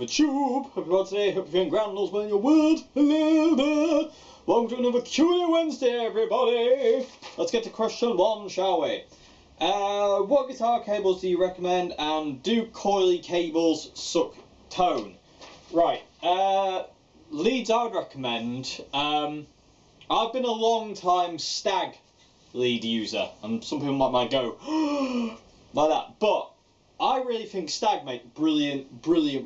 the tube. Hope you're well today, hope you're feeling grand and all's well in your world. Hello there. Welcome to another Cooly Wednesday, everybody. Let's get to question 1, shall we? What guitar cables do you recommend, and do coily cables suck tone? Right, leads I would recommend. I've been a long time stag lead user, and some people might go like that, but I really think Stag make brilliant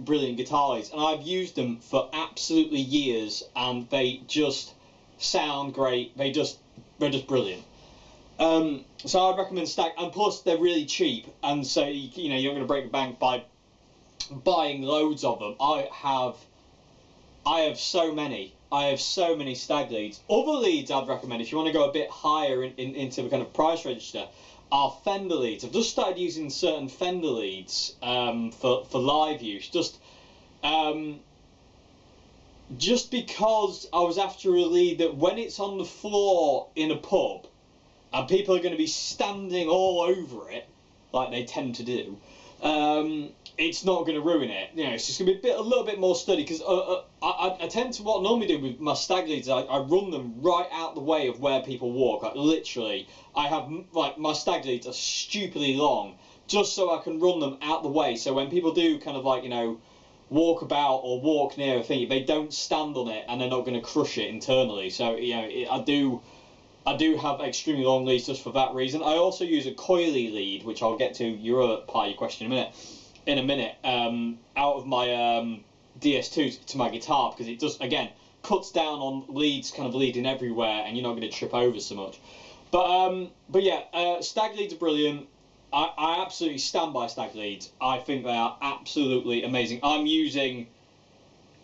guitar leads, and I've used them for absolutely years, and they just sound great. They're just brilliant. So I'd recommend Stag, and plus they're really cheap, and so you know you're not going to break the bank by buying loads of them. I have so many. I have so many Stag leads. Other leads I'd recommend if you want to go a bit higher into the kind of price register are Fender leads. I've just started using certain Fender leads for live use, just because I was after a lead that when it's on the floor in a pub and people are going to be standing all over it like they tend to do, it's not going to ruin it. You know, it's just going to be a little bit more sturdy, because I tend to, what I normally do with my Stag leads, I run them right out the way of where people walk. Like literally, I have, like, my Stag leads are stupidly long, just so I can run them out the way, so when people do kind of like, you know, walk about or walk near a thing, they don't stand on it and they're not going to crush it internally. So, you know, I do have extremely long leads just for that reason. I also use a coily lead, which I'll get to your other part of your question in a minute, out of my DS2 to my guitar, because it just, again, cuts down on leads kind of leading everywhere, and you're not going to trip over so much. But yeah, Stag leads are brilliant. I absolutely stand by Stag leads. I think they are absolutely amazing. I'm using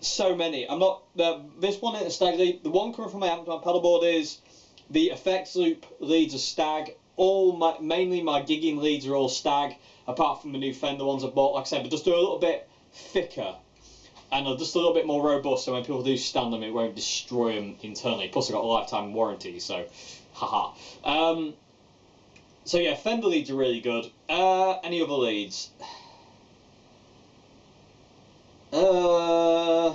so many. I'm not, this one is a Stag lead. The one coming from my amp, my pedalboard, is the effects loop leads are Stag. Mainly my gigging leads are all Stag, apart from the new Fender ones I've bought, like I said, but just they're a little bit thicker and are just a little bit more robust, so when people do stand them, it won't destroy them internally. Plus I've got a lifetime warranty, so haha. So yeah, Fender leads are really good. Any other leads? I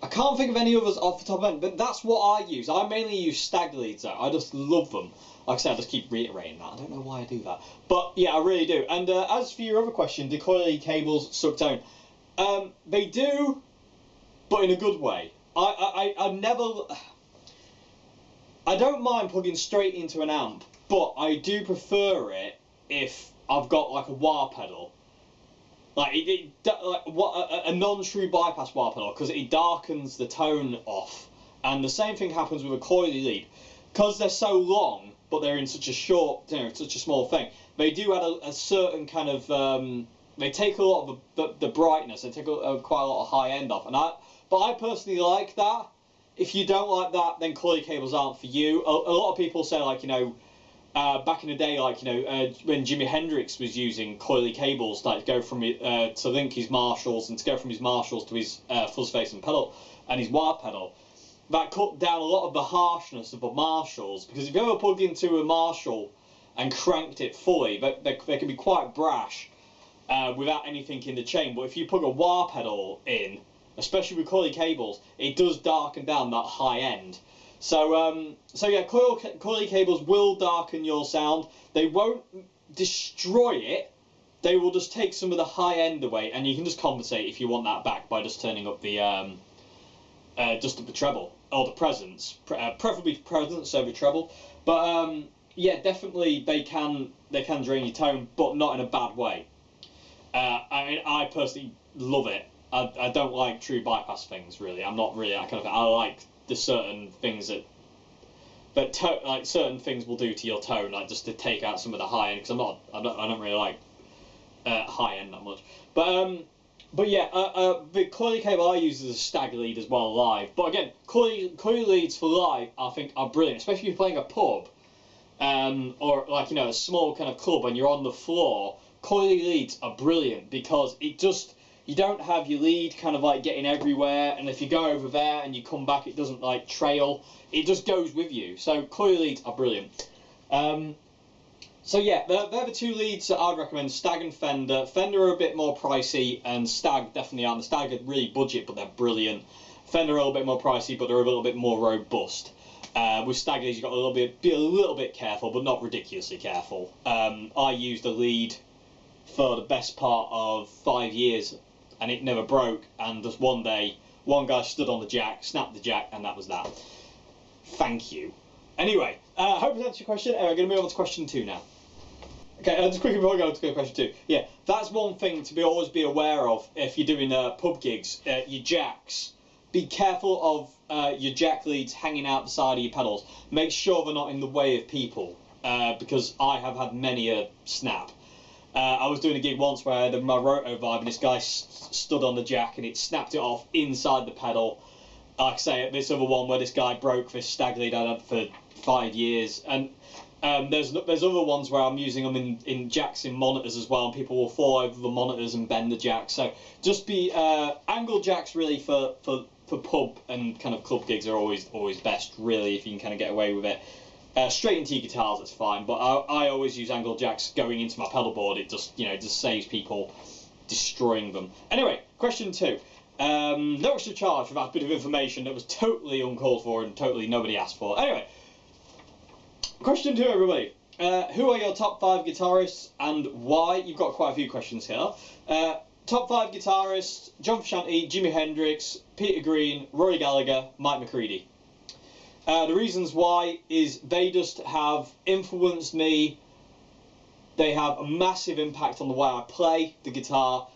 can't think of any others off the top end, but that's what I use. I mainly use Stag leads though. I just love them. Like I said, I just keep reiterating that. I don't know why I do that. But yeah, I really do. And as for your other question, do coily cables suck tone? They do, but in a good way. I don't mind plugging straight into an amp, but I do prefer it if I've got like a wah pedal. Like a non-true bypass wah pedal, because it darkens the tone off. And the same thing happens with a coily lead. Because they're so long, but they're in such a short, you know, such a small thing, they do add a certain kind of, they take a lot of the brightness, they take quite a lot of high end off. But I personally like that. If you don't like that, then coily cables aren't for you. A lot of people say, like, you know, back in the day, like, you know, when Jimi Hendrix was using coily cables, like to go from to link his Marshalls, and to go from his Marshalls to his fuzz face and pedal and his wah pedal, that cut down a lot of the harshness of the Marshalls, because if you ever plugged into a Marshall and cranked it fully, they can be quite brash without anything in the chain. But if you plug a wah pedal in, especially with coily cables, it does darken down that high end. So yeah, coily cables will darken your sound. They won't destroy it. They will just take some of the high end away, and you can just compensate if you want that back by just turning up the just up the treble or the presence, preferably presence over treble. But yeah, definitely they can drain your tone, but not in a bad way. I mean, I personally love it. I don't like true bypass things, really. I'm not really that kind of. I like the certain things that like certain things will do to your tone, like just to take out some of the high end. Because I don't really like high end that much. But yeah, the coily cable I use is a Stag lead as well live. But again, coily leads for live I think are brilliant, especially if you're playing a pub, or like, you know, a small kind of club and you're on the floor. Coily leads are brilliant because it just, you don't have your lead kind of like getting everywhere, and if you go over there and you come back, it doesn't like trail. It just goes with you. So coily leads are brilliant. So yeah, they're the two leads that I'd recommend, Stag and Fender. Fender are a bit more pricey, and Stag definitely aren't. The Stag are really budget, but they're brilliant. Fender are a little bit more pricey, but they're a little bit more robust. With Stag leads, you've got to be a little bit careful, but not ridiculously careful. I used a lead for the best part of 5 years, and it never broke. And just one day, one guy stood on the jack, snapped the jack, and that was that. Thank you. Anyway, I hope that answered your question. We're going to move on to question 2 now. Okay, just quickly before we go to question 2. Yeah, that's one thing to always be aware of if you're doing pub gigs. Your jacks. Be careful of your jack leads hanging out the side of your pedals. Make sure they're not in the way of people, because I have had many a snap. I was doing a gig once where I had my roto vibe, and this guy stood on the jack, and it snapped it off inside the pedal. Like I say, this other one where this guy broke this Stag lead I'd had for 5 years, and there's other ones where I'm using them in jacks in monitors as well, and people will fall over the monitors and bend the jacks. So just be angle jacks really for pub and kind of club gigs are always best, really, if you can kind of get away with it. Straight into your guitars, that's fine, but I always use angle jacks going into my pedal board. It just just saves people destroying them. Anyway, question 2. No extra charge for that bit of information that was totally uncalled for and totally nobody asked for. Anyway, question 2, everybody. Who are your top 5 guitarists and why? You've got quite a few questions here. Top 5 guitarists: John Frusciante, Jimi Hendrix, Peter Green, Rory Gallagher, Mike McCready. The reasons why is they just have influenced me. They have a massive impact on the way I play the guitar.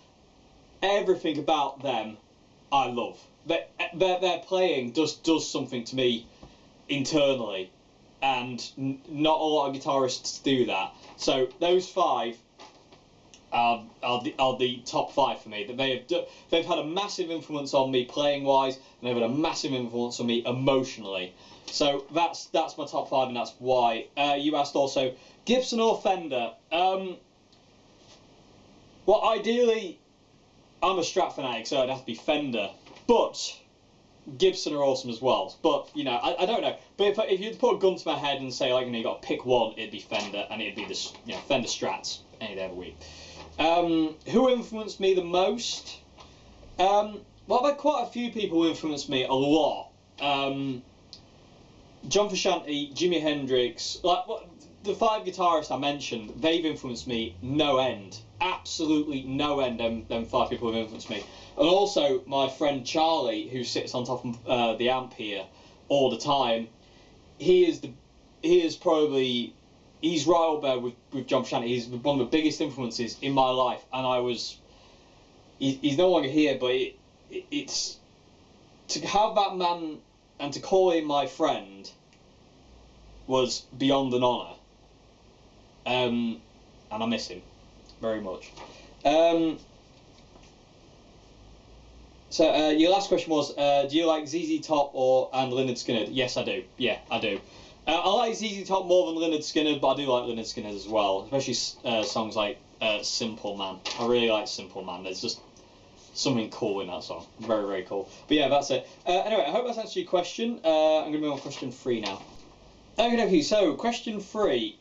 Everything about them I love. Their playing just does something to me internally, and not a lot of guitarists do that. So those 5 are the top 5 for me. That they've had a massive influence on me playing wise, and they've had a massive influence on me emotionally. So that's my top 5, and that's why. You asked also Gibson or Fender. Well, ideally, I'm a Strat fanatic, so it'd have to be Fender, but Gibson are awesome as well. But I don't know. But if you'd put a gun to my head and say, like, you got to pick one, it'd be Fender, and it'd be this Fender Strats any day of the week. Who influenced me the most? Well, I've had quite a few people who influenced me a lot. John Frusciante, Jimi Hendrix, the 5 guitarists I mentioned, they've influenced me no end. Absolutely no end, them 5 people have influenced me. And also my friend Charlie, who sits on top of the amp here all the time, he's right up there with John Frusciante. He's one of the biggest influences in my life, and he's no longer here, but it's to have that man and to call him my friend was beyond an honour. And I miss him very much. So your last question was, do you like ZZ Top and Lynyrd Skynyrd? Yes, I do. Yeah, I do. I like ZZ Top more than Lynyrd Skynyrd, but I do like Lynyrd Skynyrd as well, especially songs like Simple Man. I really like Simple Man. There's just something cool in that song. Very, very cool. But yeah, that's it. Anyway, I hope that's answered your question. I'm going to move on to question 3 now. Okay, so question 3.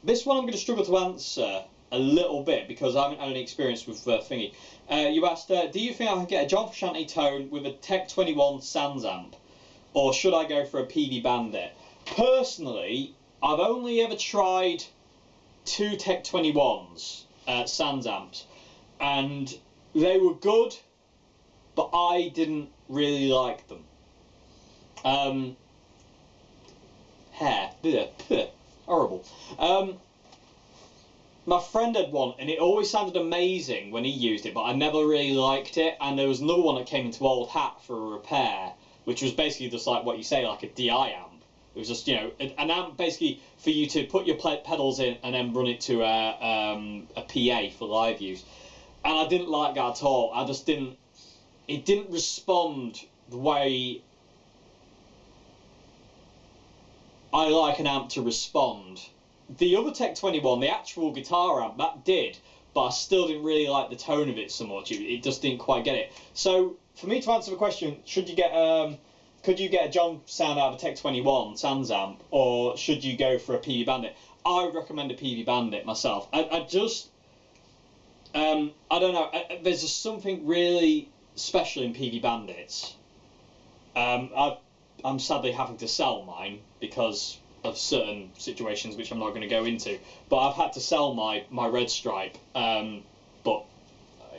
This one I'm going to struggle to answer a little bit because I haven't had any experience with thingy. You asked, do you think I can get a John Frusciante tone with a Tech 21 Sans amp, or should I go for a Peavey Bandit? Personally, I've only ever tried 2 Tech 21s Sans amps, and they were good, but I didn't really like them. Horrible. My friend had one, and it always sounded amazing when he used it, but I never really liked it. And there was another one that came into Old Hat for a repair, which was basically just like what you say, like a DI amp. It was just, an amp basically for you to put your pedals in and then run it to a PA for live use. And I didn't like that at all. I just didn't. It didn't respond the way I like an amp to respond. The other Tech 21, the actual guitar amp, that did, but I still didn't really like the tone of it so much. It just didn't quite get it. So for me to answer the question, could you get a John sound out of a Tech 21 Sans amp, or should you go for a Peavey Bandit? I would recommend a Peavey Bandit myself. I just, I don't know, there's just something really special in Peavey Bandits. I'm sadly having to sell mine because of certain situations which I'm not going to go into, but I've had to sell my red stripe, but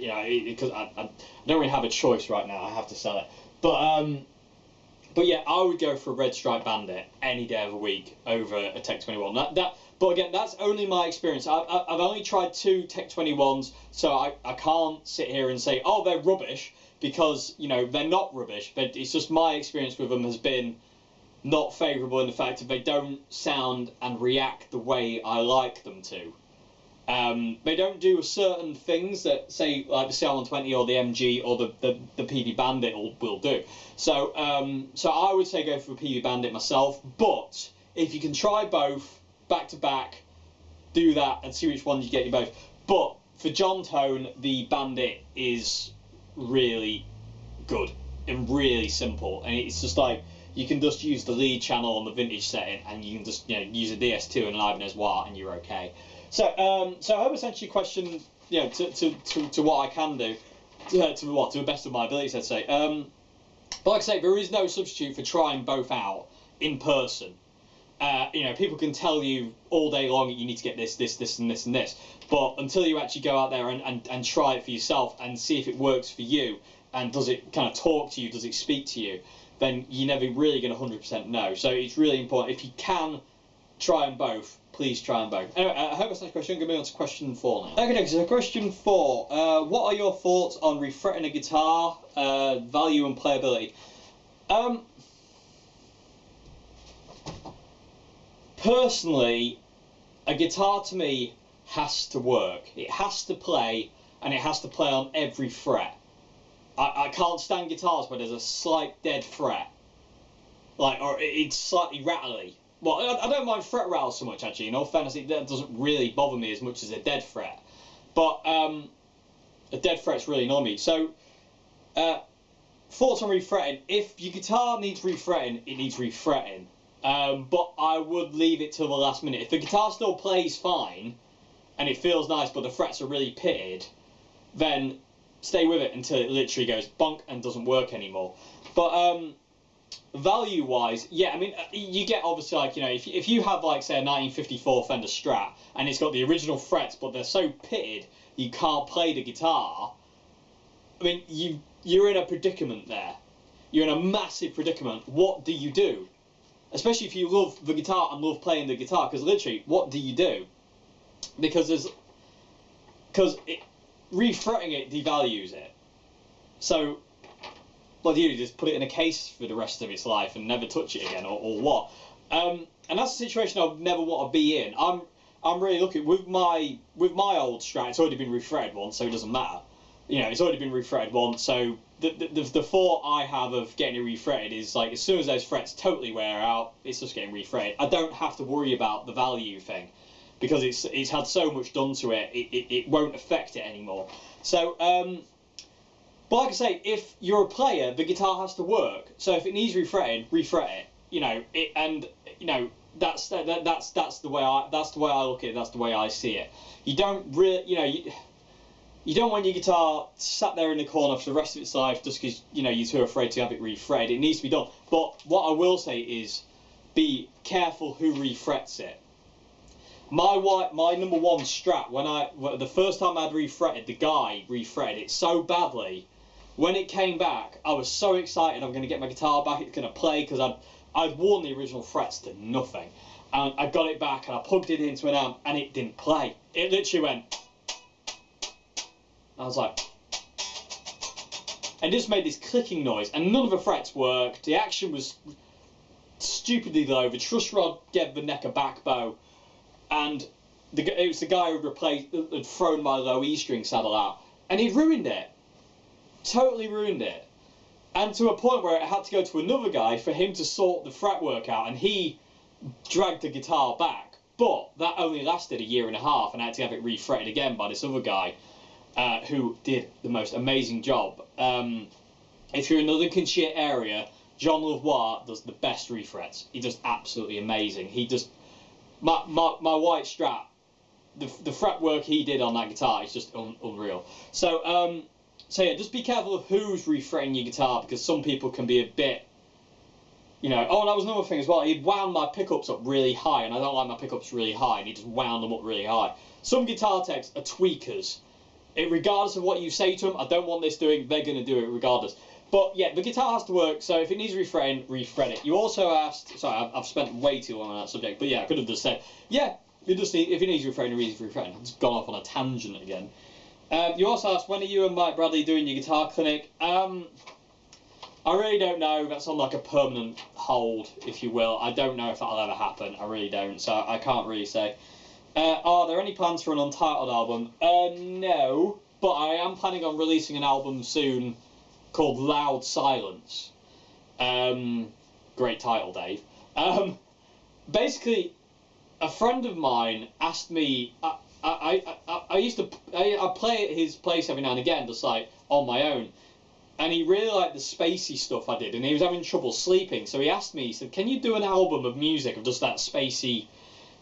you know, because I don't really have a choice right now. I have to sell it, but yeah, I would go for a red stripe Bandit any day of the week over a Tech 21. But again, that's only my experience. I've only tried 2 Tech 21s, so I can't sit here and say, oh, they're rubbish, because, you know, they're not rubbish. But it's just my experience with them has been not favourable in the fact that they don't sound and react the way I like them to. They don't do certain things that, say, like the CR120 or the MG or the Peavey Bandit will do. So I would say go for a Peavey Bandit myself, but if you can try both back to back, do that and see which one you get you both. But for John Tone, the Bandit is really good and really simple, and it's just like you can just use the lead channel on the vintage setting, and you can just, you know, use a DS2 and an Ibanez Wah, and you're okay. So I hope essentially question, you know, to what I can do, to the best of my abilities, I'd say. But like I say, there is no substitute for trying both out in person. You know, people can tell you all day long you need to get this, and this, and this, but until you actually go out there and try it for yourself and see if it works for you, and does it kind of talk to you, does it speak to you, then you're never really going to 100% know. So it's really important, if you can try them both, please try them both. Anyway, I hope that's the question. I'm going to move on to question 4 now. Okay, so question 4. What are your thoughts on refretting a guitar, value and playability? Personally, a guitar to me has to work. It has to play, and it has to play on every fret. I can't stand guitars where there's a slight dead fret, like, or it's slightly rattly. Well, I don't mind fret rattle so much, actually. In all fairness, that doesn't really bother me as much as a dead fret. But a dead fret's really annoy me. So, thoughts on refretting. If your guitar needs refretting, it needs refretting. But I would leave it till the last minute. If the guitar still plays fine, and it feels nice, but the frets are really pitted, then stay with it until it literally goes bonk and doesn't work anymore. But value-wise, yeah, I mean, you get obviously, like, you know, if you have, like, say, a 1954 Fender Strat, and it's got the original frets, but they're so pitted you can't play the guitar, I mean, you're in a predicament there. You're in a massive predicament. What do you do? Especially if you love the guitar and love playing the guitar, because literally, what do you do? Because refretting it devalues it. So, what do you do? Just put it in a case for the rest of its life and never touch it again, or what? And that's a situation I would never want to be in. I'm really lucky with my old Strat. It's already been refretted once, so it doesn't matter. You know, it's already been refretted once, so the thought I have of getting it refretted is, like, as soon as those frets totally wear out, it's just getting refretted. I don't have to worry about the value thing, because it's had so much done to it, it won't affect it anymore. So, but like I say, if you're a player, the guitar has to work. So if it needs refretting, refret it. You know, that's the way I look at it. That's the way I see it. You don't really, you don't want your guitar sat there in the corner for the rest of its life just because, you're too afraid to have it refretted. It needs to be done. But what I will say is, be careful who refrets it. My number 1 Strat, the first time I'd refretted, the guy refretted it so badly. When it came back, I was so excited. I'm going to get my guitar back. It's going to play, because I'd worn the original frets to nothing. And I got it back and I plugged it into an amp and it didn't play. It literally went. I was like, and it just made this clicking noise, and none of the frets worked. The action was stupidly low. The truss rod gave the neck a back bow, and it was the guy who had thrown my low E string saddle out, and he'd ruined it. Totally ruined it. And to a point where it had to go to another guy for him to sort the fretwork out, and he dragged the guitar back. But that only lasted a year and a half, and I had to have it refretted again by this other guy, who did the most amazing job. If you're in the Lincolnshire area, John Lavoie does the best refrets. He does absolutely amazing. my white Strat, the fretwork he did on that guitar is just unreal. So so yeah, just be careful of who's refretting your guitar, because some people can be a bit, you know. Oh, and that was another thing as well. He'd wound my pickups up really high, and I don't like my pickups really high, and he just wound them up really high. Some guitar techs are tweakers. Regardless of what you say to them, I don't want this doing, they're going to do it regardless. But yeah, the guitar has to work, so if it needs refretting, refret it. You also asked, sorry, I've spent way too long on that subject, but yeah, I could have just said, yeah, if it needs refretting, it needs refretting. I've just gone off on a tangent again. You also asked, when are you and Mike Bradley doing your guitar clinic? I really don't know. That's on like a permanent hold, if you will. I don't know if that'll ever happen. I really don't, so I can't really say. Are there any plans for an Untitled album? No, but I am planning on releasing an album soon called Loud Silence. Great title, Dave. Basically, a friend of mine asked me. I play at his place every now and again, just like on my own, and he really liked the spacey stuff I did, and he was having trouble sleeping. So he asked me, he said, "Can you do an album of music of just that spacey,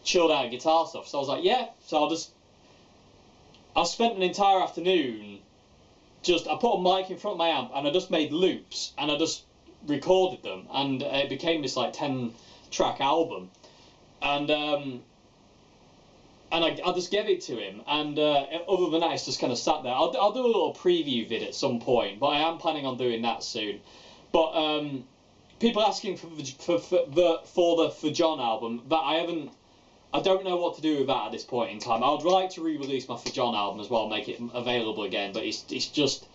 chilled out guitar stuff?" So I was like, "Yeah." So I spent an entire afternoon. I put a mic in front of my amp, and I just made loops, and I just recorded them, and it became this like 10-track album, and I just gave it to him, and other than that, it's just kind of sat there. I'll do a little preview vid at some point, but I am planning on doing that soon. But people asking for the John album, that I don't know what to do with that at this point in time. I would like to re-release my For John album as well, make it available again, but it's just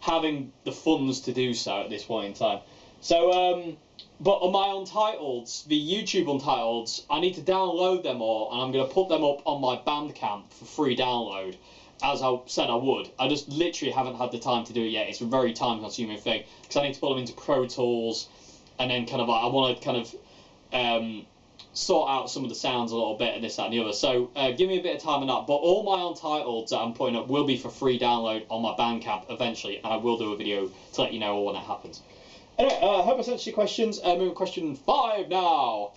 having the funds to do so at this point in time. So, but on my Untitled's, the YouTube Untitled's, I need to download them all, and I'm going to put them up on my Bandcamp for free download, as I said I would. I just literally haven't had the time to do it yet. It's a very time-consuming thing, because I need to put them into Pro Tools, and then kind of like, I want to kind of sort out some of the sounds a little bit, and this, that, and the other. So give me a bit of time on that. But all my Untitled's that I'm putting up will be for free download on my Bandcamp eventually, and I will do a video to let you know when it happens. Anyway, I hope I answered your questions. Moving to question 5 now.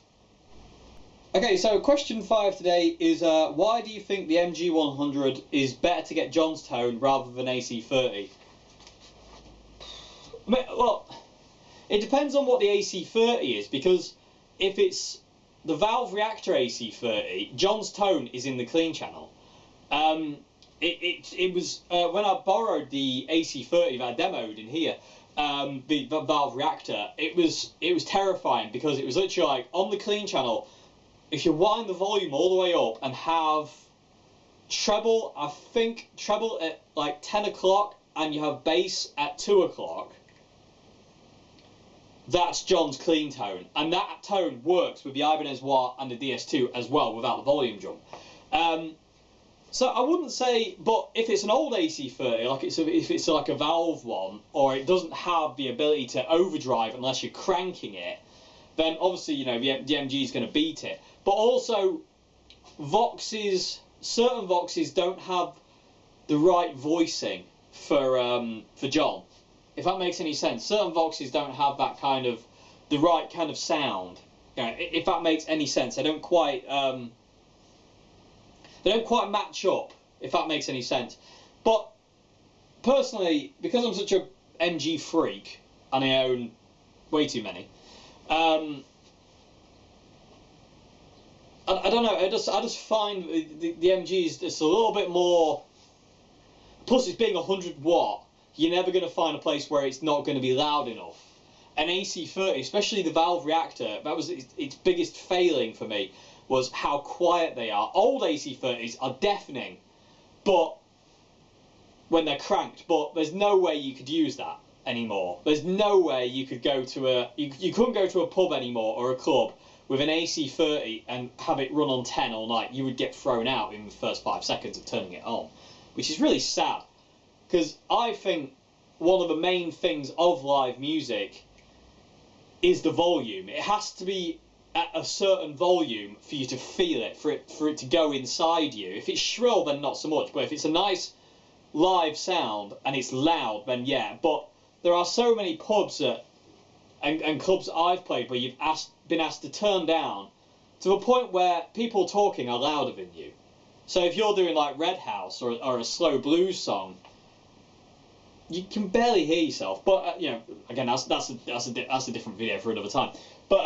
Okay, so question 5 today is, why do you think the MG100 is better to get John's tone rather than AC30? I mean, well, it depends on what the AC30 is, because if it's the valve reactor AC30, John's tone is in the clean channel. It was when I borrowed the AC30 that I demoed in here, the valve reactor, it was terrifying, because it was literally like on the clean channel, if you wind the volume all the way up and have treble, I think treble at like 10 o'clock, and you have bass at 2 o'clock, that's John's clean tone, and that tone works with the Ibanez Wah and the DS2 as well without the volume jump. So I wouldn't say, but if it's an old AC30, like if it's like a valve one, or it doesn't have the ability to overdrive unless you're cranking it, then obviously, you know, the MG is going to beat it. But also, certain Voxes don't have the right voicing for John, if that makes any sense. Certain Voxes don't have that kind of, the right kind of sound, you know, if that makes any sense. They don't quite match up, if that makes any sense. But personally, because I'm such a MG freak, and I own way too many, I don't know, I just find the MG is just a little bit more, plus it's being 100 watt, you're never going to find a place where it's not going to be loud enough. An AC30, especially the valve reactor, that was its biggest failing for me, was how quiet they are. Old AC30s are deafening, but when they're cranked, but there's no way you could use that anymore. There's no way you could go to you couldn't go to a pub anymore, or a club, with an AC30 and have it run on 10 all night. You would get thrown out in the first 5 seconds of turning it on, which is really sad, because I think one of the main things of live music is the volume. It has to be at a certain volume for you to feel it, for it to go inside you. If it's shrill, then not so much, but if it's a nice live sound and it's loud, then yeah. But there are so many pubs and clubs that I've played where you've been asked to turn down to a point where people talking are louder than you. So if you're doing like Red House or a slow blues song, you can barely hear yourself. But you know, again, that's a different video for another time. But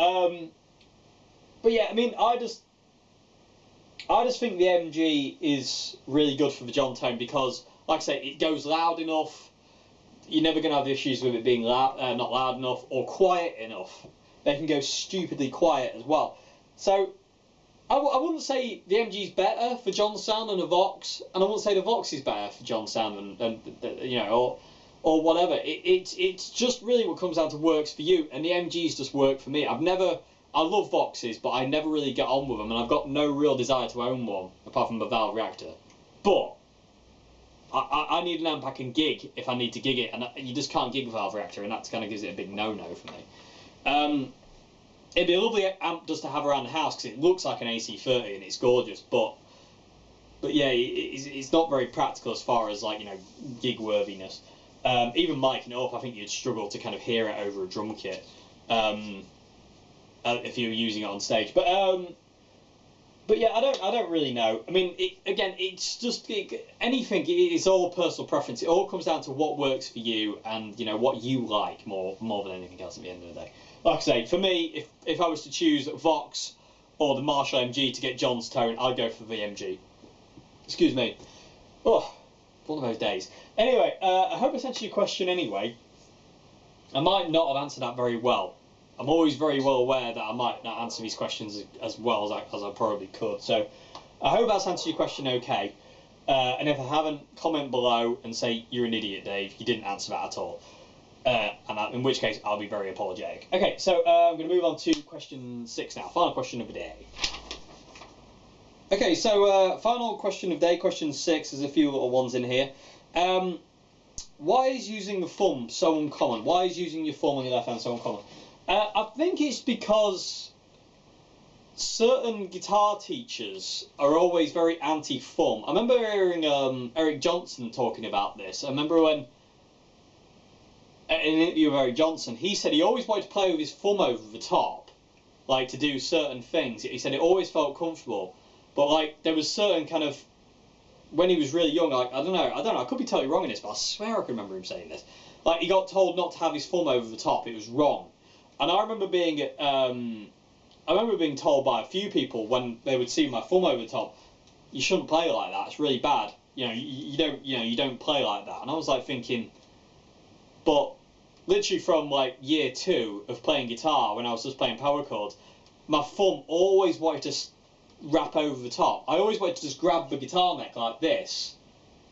yeah, I mean, I just think the MG is really good for the John tone because, like I say, it goes loud enough. You're never going to have issues with it being loud, not loud enough or quiet enough. They can go stupidly quiet as well. So I wouldn't say the MG is better for John sound than a Vox, and I wouldn't say the Vox is better for John sound than you know, or whatever. It's just really what comes down to works for you, and the MGs just work for me. I love Voxes, but I never really get on with them, and I've got no real desire to own one apart from the valve reactor. But I need an amp I can gig if I need to gig it, and you just can't gig a valve reactor, and that kind of gives it a big no-no for me. It'd be a lovely amp just to have around the house because it looks like an AC30 and it's gorgeous, but yeah, it's not very practical as far as, like, you know, gig worthiness. Even miking it up, I think you'd struggle to kind of hear it over a drum kit if you were using it on stage. But yeah, I don't really know. I mean, it's just anything. It's all personal preference. It all comes down to what works for you and, you know, what you like more than anything else at the end of the day. Like I say, for me, if I was to choose Vox or the Marshall MG to get John's tone, I'd go for the MG. Excuse me. Oh, one of those days. Anyway, I hope I answered your question anyway. I might not have answered that very well. I'm always very well aware that I might not answer these questions as well as I probably could. So I hope that's answered your question okay. And if I haven't, comment below and say, you're an idiot, Dave. You didn't answer that at all. In which case, I'll be very apologetic. Okay, so I'm going to move on to question 6 now. Final question of the day. Okay, so final question of the day, question 6. There's a few little ones in here. Why is using the thumb so uncommon? Why is using your thumb on your left hand so uncommon? I think it's because certain guitar teachers are always very anti-thumb. I remember hearing Eric Johnson talking about this. I remember when, in an interview with Eric Johnson, he said he always wanted to play with his thumb over the top, like to do certain things. He said it always felt comfortable, but like there was certain kind of, when he was really young, like I don't know, I could be totally wrong in this, but I swear I can remember him saying this. Like he got told not to have his thumb over the top. It was wrong. And I remember being told by a few people when they would see my thumb over the top, you shouldn't play like that. It's really bad. You know, you don't play like that. And I was like thinking, but literally from like year 2 of playing guitar, when I was just playing power chords, my thumb always wanted to wrap over the top. I always wanted to just grab the guitar neck like this,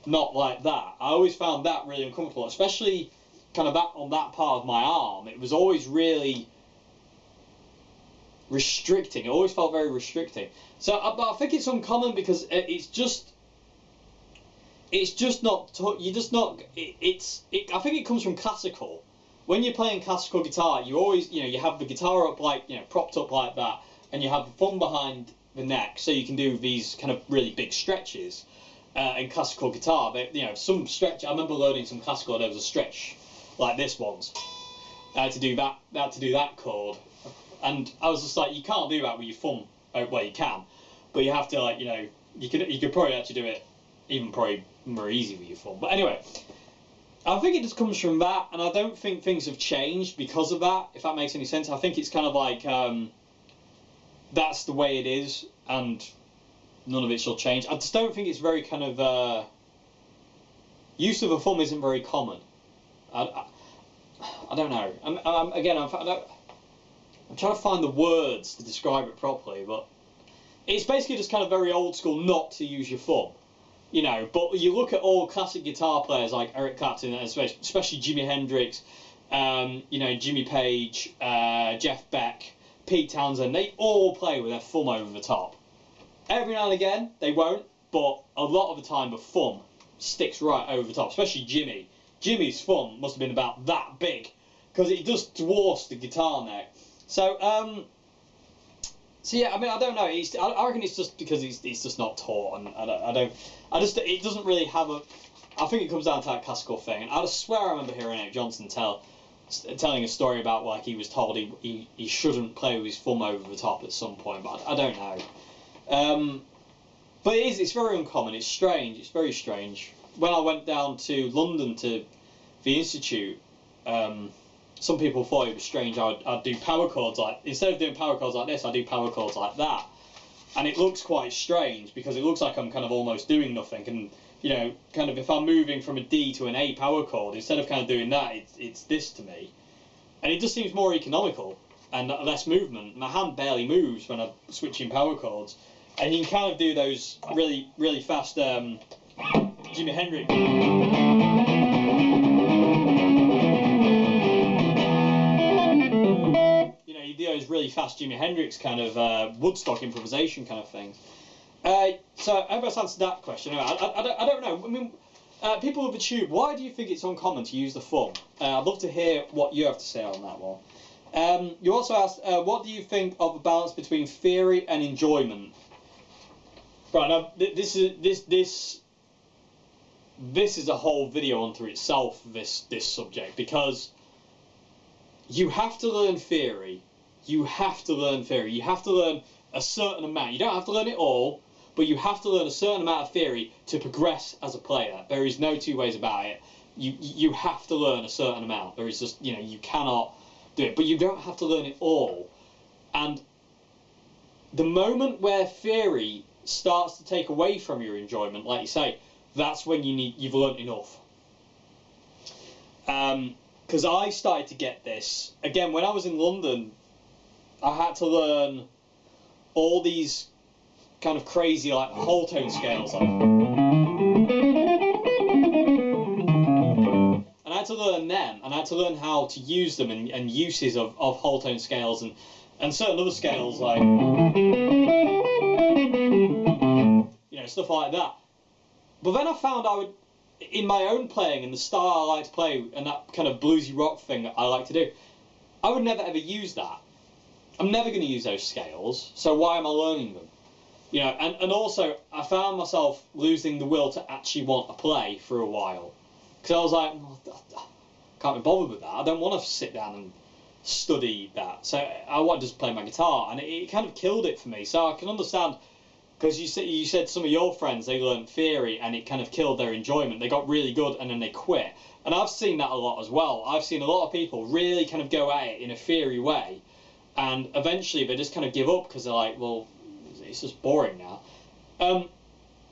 not like that. I always found that really uncomfortable, especially kind of that on that part of my arm. It was always really restricting. It always felt very restricting. So I think it's uncommon because it's just not, you're just not, I think it comes from classical. When you're playing classical guitar, you always, you know, you have the guitar up like, you know, propped up like that, and you have the thumb behind the neck, so you can do these kind of really big stretches in classical guitar. But, you know, some stretch, I remember learning some classical, there was a stretch like this once, to do that chord, and I was just like, you can't do that with your thumb. Well, you can, but you have to, like, you know, you could probably actually do it even probably more easy with your thumb. But anyway, I think it just comes from that, and I don't think things have changed because of that, if that makes any sense. I think it's kind of like that's the way it is, and none of it shall change. I just don't think it's very kind of use of a thumb isn't very common. I don't know. I'm trying to find the words to describe it properly, but it's basically just kind of very old school not to use your thumb, you know. But you look at all classic guitar players like Eric Clapton, especially Jimi Hendrix, you know, Jimmy Page, Jeff Beck, Pete Townsend. They all play with their thumb over the top. Every now and again they won't, but a lot of the time the thumb sticks right over the top, especially Jimmy. Jimmy's thumb must have been about that big, because it just dwarfs the guitar neck. So yeah, I mean, I don't know. I reckon it's just because he's just not taught, and it doesn't really have a. I think it comes down to that classical thing. And I swear I remember hearing Eric Johnson telling a story about like he was told he shouldn't play with his thumb over the top at some point, but I don't know. But it's very uncommon. It's strange. It's very strange. When I went down to London to the Institute, some people thought it was strange. I'd do power chords like, instead of doing power chords like this, I do power chords like that, and it looks quite strange because it looks like I'm kind of almost doing nothing. And you know, kind of if I'm moving from a D to an A power chord, instead of kind of doing that, it's this to me, and it just seems more economical and less movement. My hand barely moves when I'm switching power chords, and you can kind of do those really fast Jimi Hendrix. You know, you do those really fast Jimi Hendrix kind of Woodstock improvisation kind of things. So I hope that's answered that question. I don't know. I mean, people with a tube, why do you think it's uncommon to use the thumb? I'd love to hear what you have to say on that one. You also asked, what do you think of the balance between theory and enjoyment? Right, now this is a whole video unto itself, this subject, because you have to learn theory. You have to learn theory. You have to learn a certain amount. You don't have to learn it all, but you have to learn a certain amount of theory to progress as a player. There is no two ways about it. You have to learn a certain amount. There is just, you know, you cannot do it, but you don't have to learn it all. And the moment where theory starts to take away from your enjoyment, like you say, that's when you've learnt enough. Because I started to get this again when I was in London. I had to learn all these kind of crazy like whole tone scales, like, and I had to learn them, and I had to learn how to use them and uses of whole tone scales and certain other scales, like, you know, stuff like that. But then I found I would, in my own playing and the style I like to play and that kind of bluesy rock thing I like to do, I would never ever use that. I'm never going to use those scales, so why am I learning them? You know, and also I found myself losing the will to actually want to play for a while, because I was like, well, I can't be bothered with that. I don't want to sit down and study that. So I wanted to just play my guitar, and it kind of killed it for me. So I can understand, because you said some of your friends, they learned theory and it kind of killed their enjoyment. They got really good and then they quit. And I've seen that a lot as well. I've seen a lot of people really kind of go at it in a theory way, and eventually they just kind of give up because they're like, well, it's just boring now.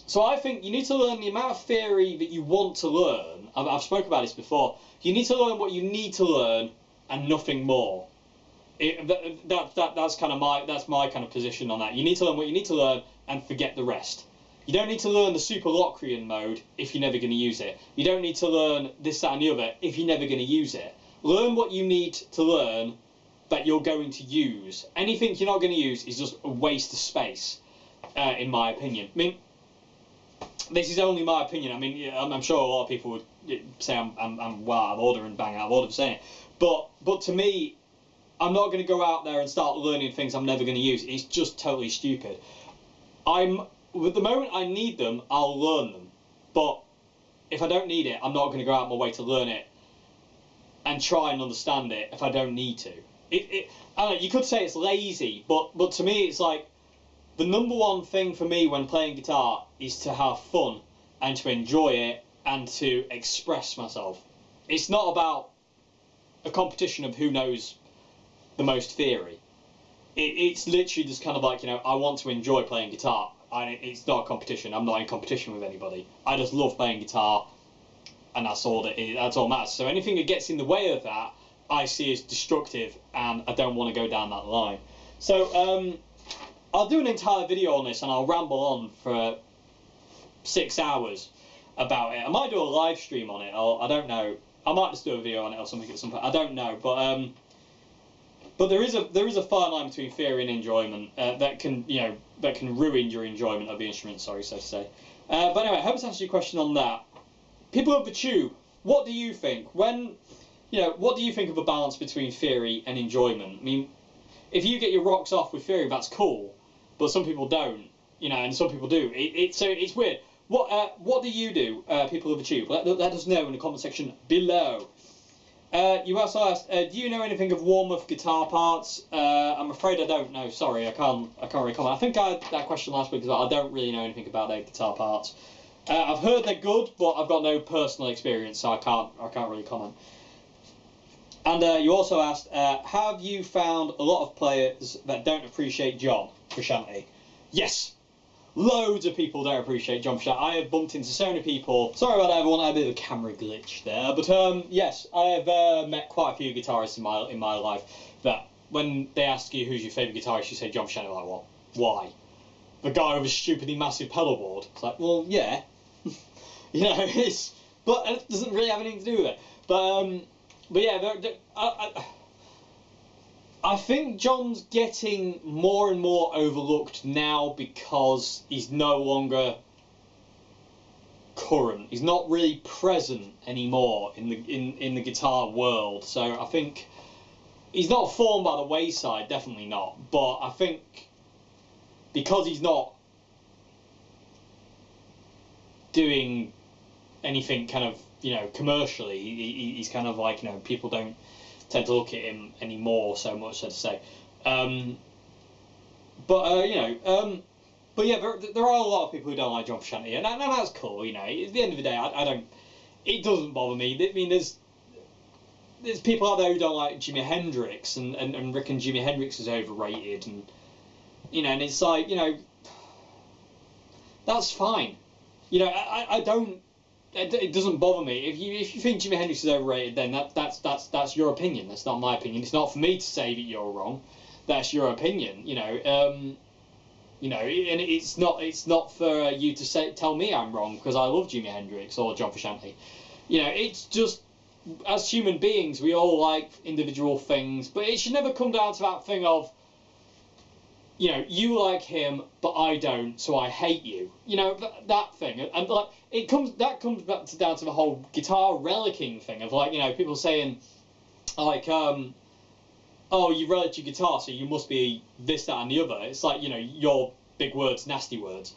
So I think you need to learn the amount of theory that you want to learn. I've spoken about this before. You need to learn what you need to learn and nothing more. That's my kind of position on that. You need to learn what you need to learn and forget the rest. You don't need to learn the super Locrian mode if you're never going to use it. You don't need to learn this, that and the other if you're never going to use it. Learn what you need to learn that you're going to use. Anything you're not going to use is just a waste of space, in my opinion. I mean, this is only my opinion. I mean, I'm sure a lot of people would say I'm well out of order and bang out of order for saying it. But to me, I'm not going to go out there and start learning things I'm never going to use. It's just totally stupid. With the moment I need them, I'll learn them. But if I don't need it, I'm not going to go out my way to learn it and try and understand it if I don't need to. I don't know, you could say it's lazy, but to me it's like the number one thing for me when playing guitar is to have fun and to enjoy it and to express myself. It's not about a competition of who knows the most theory. It's literally just kind of like, you know, I want to enjoy playing guitar. It's not a competition. I'm not in competition with anybody. I just love playing guitar, and that's all that matters. So anything that gets in the way of that, I see as destructive, and I don't want to go down that line. So I'll do an entire video on this, and I'll ramble on for 6 hours about it. I might do a live stream on it, or I don't know. I might just do a video on it or something at some point. I don't know, but there is a fine line between theory and enjoyment that can ruin your enjoyment of the instrument. Sorry, so to say. But anyway, I hope it's answered your question on that. People of the tube, what do you think? What do you think of a balance between theory and enjoyment? I mean, if you get your rocks off with theory, that's cool, but some people don't, and some people do. So it's weird. What do you do, people of the tube? Let us know in the comment section below. You also asked, do you know anything of warmoth guitar parts? I'm afraid I don't know. Sorry, I can't really comment. I think I had that question last week as well. I don't really know anything about their guitar parts. I've heard they're good, but I've got no personal experience, so I can't really comment. And you also asked, have you found a lot of players that don't appreciate John Frusciante? Yes. Loads of people don't appreciate John Frusciante. I have bumped into so many people. Sorry about that, everyone. I had a bit of a camera glitch there, but yes, I have met quite a few guitarists in my life that when they ask you who's your favourite guitarist, you say John Frusciante. Like, what? Why? The guy with a stupidly massive pedal board. It's like, well, yeah, you know, but it doesn't really have anything to do with it. But yeah, I think John's getting more and more overlooked now because he's no longer current. He's not really present anymore in the guitar world. So I think he's not fallen by the wayside, definitely not. But I think because he's not doing anything kind of, you know, commercially, he's kind of like, you know, people don't tend to look at him anymore so much, so to say. You know, but yeah, there are a lot of people who don't like John Frusciante, and that's cool, you know. At the end of the day, I don't, it doesn't bother me. I mean, there's people out there who don't like Jimi Hendrix and reckon Jimi Hendrix is overrated, and, you know, and it's like, you know, that's fine. You know, I don't. It doesn't bother me. If you think Jimi Hendrix is overrated, then that's your opinion. That's not my opinion. It's not for me to say that you're wrong. That's your opinion. You know. You know, and it's not for you to tell me I'm wrong because I love Jimi Hendrix or John Frusciante. You know, it's just as human beings we all like individual things, but it should never come down to that thing of, you know, you like him, but I don't, so I hate you. You know, that thing, and like that comes back down to the whole guitar relicking thing of, like, you know, people saying, like, oh, you relic your guitar, so you must be this, that, and the other. It's like, you know, your big words, nasty words.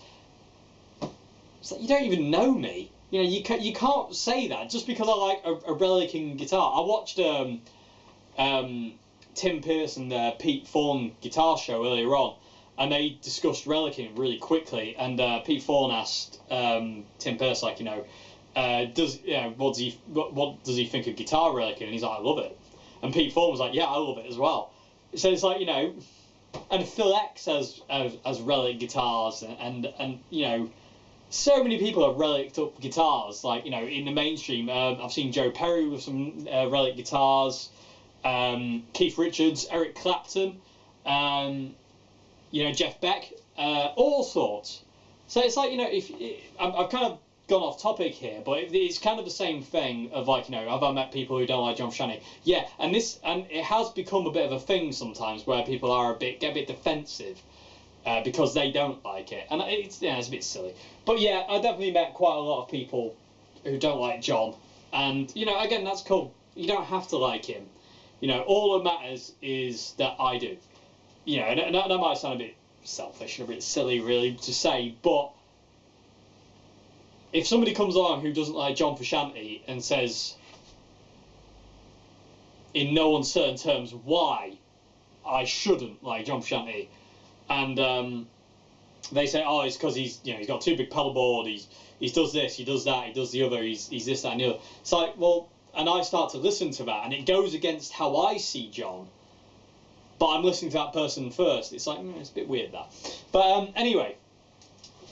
It's like, you don't even know me. You know, you can't say that just because I like a relicking guitar. I watched Tim Pierce and Pete Thorne guitar show earlier on, and they discussed relicking really quickly. And Pete Thorne asked Tim Pierce, like, you know, what does he think of guitar relicking? And he's like, I love it. And Pete Thorne was like, yeah, I love it as well. So it's like, you know, and Phil X has relic guitars, and you know, so many people have relicked up guitars. Like, you know, in the mainstream, I've seen Joe Perry with some relic guitars. Keith Richards, Eric Clapton, you know, Jeff Beck, all sorts. So it's like, you know, I've kind of gone off topic here, but it's kind of the same thing of, like, you know, have I met people who don't like John Frusciante? Yeah, and it has become a bit of a thing sometimes where people get a bit defensive because they don't like it, and it's a bit silly. But yeah, I definitely met quite a lot of people who don't like John, and, you know, again, that's cool. You don't have to like him. You know, all that matters is that I do. You know, and that might sound a bit selfish and a bit silly, really, to say, but if somebody comes along who doesn't like John Frusciante and says, in no uncertain terms, why I shouldn't like John Frusciante, and they say, oh, it's because he's got too big pedal board, he does this, he does that, he does the other, he's this, that, and the other. It's like, well, and I start to listen to that, and it goes against how I see John, but I'm listening to that person first. It's like, it's a bit weird, that. But anyway,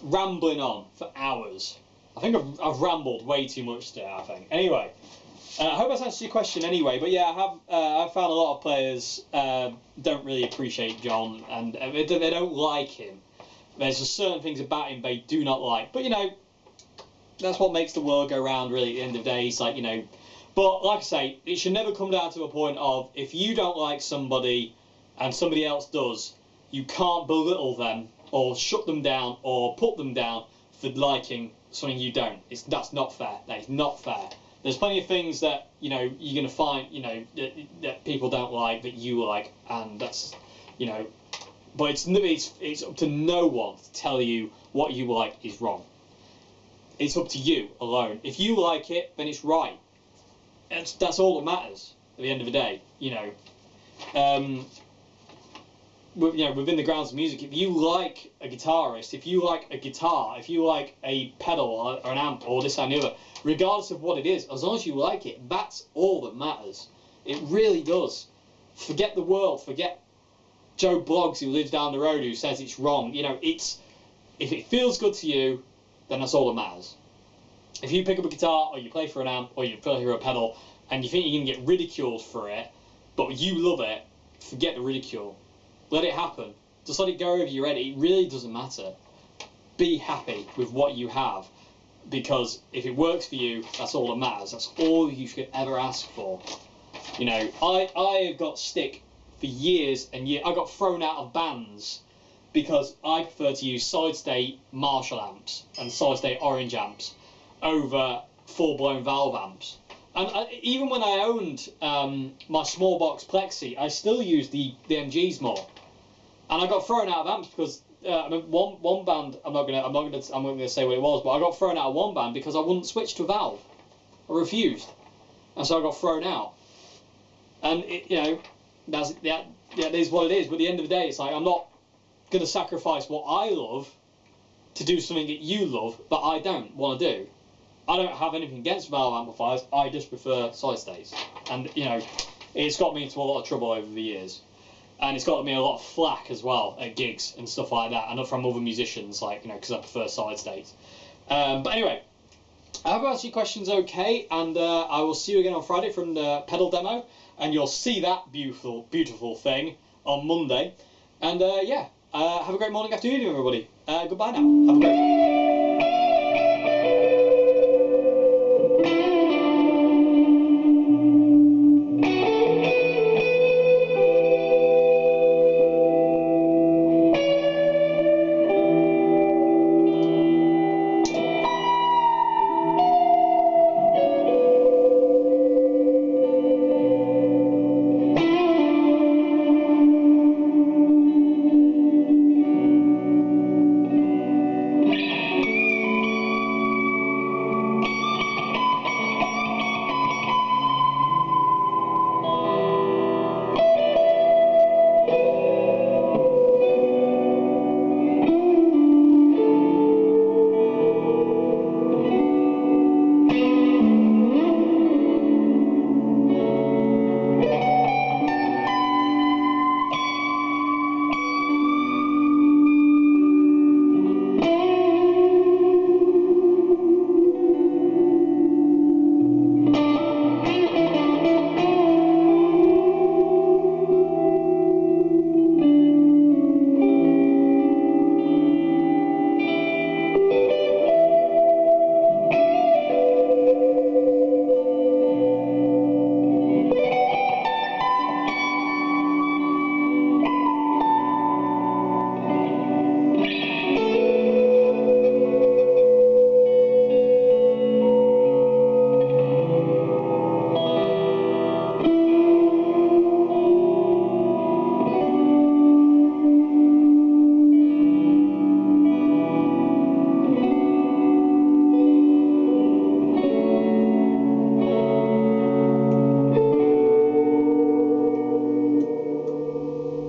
rambling on for hours. I think I've rambled way too much today, I think. Anyway, I hope that's answered your question anyway. But yeah, I've found a lot of players don't really appreciate John, and they don't like him. There's just certain things about him they do not like. But, you know, that's what makes the world go round, really, at the end of the day. It's like, you know, but like I say, it should never come down to a point of, if you don't like somebody and somebody else does, you can't belittle them or shut them down or put them down for liking something you don't. That's not fair. That is not fair. There's plenty of things that, you know, you're going to find, you know, that people don't like that you like, and that's, you know, but it's up to no one to tell you what you like is wrong. It's up to you alone. If you like it, then it's right. that's all that matters at the end of the day. You know, within the grounds of music, if you like a guitarist, if you like a guitar, if you like a pedal or an amp or this and the other, regardless of what it is, as long as you like it, that's all that matters. It really does. Forget the world, forget Joe Bloggs who lives down the road who says it's wrong. You know, if it feels good to you, then that's all that matters. If you pick up a guitar or you play for an amp or you play for a pedal and you think you're going to get ridiculed for it, but you love it, forget the ridicule. Let it happen. Just let it go over your head. It really doesn't matter. Be happy with what you have, because if it works for you, that's all that matters. That's all you should ever ask for. You know, I have got stick for years and years. I got thrown out of bands because I prefer to use solid state Marshall amps and solid state Orange amps over full blown valve amps. And even when I owned my small box Plexi, I still used the MGs more. And I got thrown out of amps because one band, I'm not gonna say what it was, but I got thrown out of one band because I wouldn't switch to a valve. I refused, and so I got thrown out. And that is what it is. But at the end of the day, it's like I'm not gonna sacrifice what I love to do something that you love, but I don't want to do. I don't have anything against valve amplifiers. I just prefer solid states, and you know, it's got me into a lot of trouble over the years. And it's got me a lot of flack as well at gigs and stuff like that, and from other musicians, like, you know, because I prefer solid states. But anyway, I hope I answered your questions okay, and I will see you again on Friday from the pedal demo, and you'll see that beautiful, beautiful thing on Monday. And yeah, have a great morning, afternoon, everybody. Goodbye now. Have a great one.